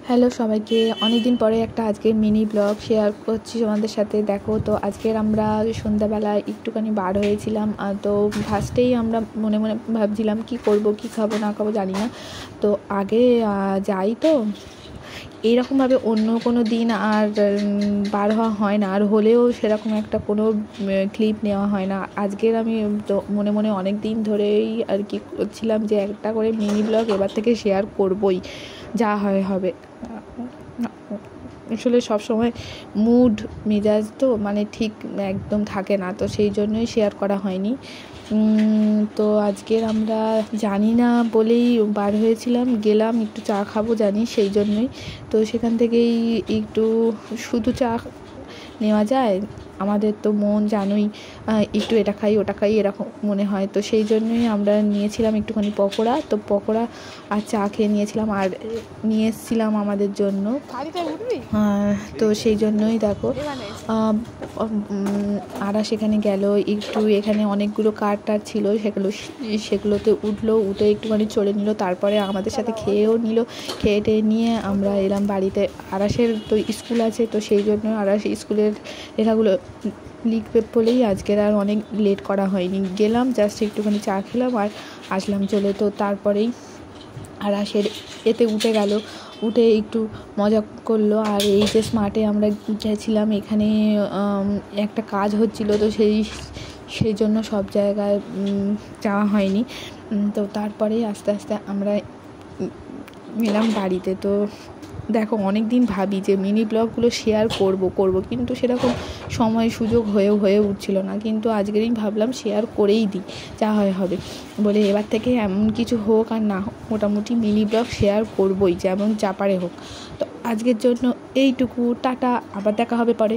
Hello সবাইকে, অনেকদিন পরে একটা আজকে মিনি ব্লগ শেয়ার করছি তোমাদের সাথে। দেখো তো আজকের আমরা সন্ধ্যাবেলা একটুখানি বার হয়েছিলাম। তো ফার্স্টেই আমরা মনে মনে ভাবছিলাম কি করব, কি খাবো না খাবো জানি না। তো আগে যাই তো এইরকমভাবে অন্য কোনো দিন আর বার হওয়া হয় না, আর হলেও সেরকম একটা কোনো ক্লিপ নেওয়া হয় না। আজকের আমি তো মনে মনে অনেক দিন ধরেই আর কি করছিলাম যে একটা করে মিনি ব্লগ এবার থেকে শেয়ার করবই, যা হয় হবে। আসলে সবসময় মুড মেজাজ তো মানে ঠিক একদম থাকে না, তো সেই জন্যই শেয়ার করা হয়নি। তো আজকের আমরা জানি না বলেই বার হয়েছিলাম, গেলাম একটু চা খাবো জানি, সেই জন্যই। তো সেখান থেকেই একটু শুধু চা নেওয়া যায়, আমাদের তো মন জানোই, একটু এটা খাই ওটা খাই এরকম মনে হয়। তো সেই জন্যই আমরা নিয়েছিলাম একটুখানি পকোড়া, তো পকোড়া আর চা খেয়ে নিয়েছিলাম, আর নিয়ে এসেছিলাম আমাদের জন্য। তো সেই জন্যই দেখো আরা সেখানে গেল একটু, এখানে অনেকগুলো কার টার ছিল, সেগুলোতে উঠলো, উঠে একটুখানি চড়ে নিল, তারপরে আমাদের সাথে খেয়েও নিল। খেয়ে টেয়ে নিয়ে আমরা এলাম বাড়িতে। আরাসের তো স্কুল আছে, তো সেই জন্য আরাস স্কুলের লেখাগুলো লিখবে বলেই আজকের আর অনেক লেট করা হয়নি। গেলাম জাস্ট একটুখানি চা খেলাম আর আসলাম চলে। তো তারপরেই আরাসের এতে উঠে গেল, উঠে একটু মজা করলো। আর এই যে স্মার্টে আমরা গেছিলাম, এখানে একটা কাজ হচ্ছিল, তো সেই জন্য সব জায়গায় যাওয়া হয়নি। তো তারপরেই আস্তে আস্তে আমরা এলাম বাড়িতে। তো দেখো অনেক দিন ভাবি যে মিনি ব্লগগুলো শেয়ার করব, কিন্তু সেরকম সময় সুযোগ হয়ে উঠছিল না। কিন্তু আজকেরই ভাবলাম শেয়ার করেই দিই, যা হয় হবে বলে। এবার থেকে এমন কিছু হোক আর না হোক, মোটামুটি মিনি ব্লগ শেয়ার করবই, যেমন যা পারে হোক। তো আজকের জন্য এইটুকু, টাটা, আবার দেখা হবে পরে।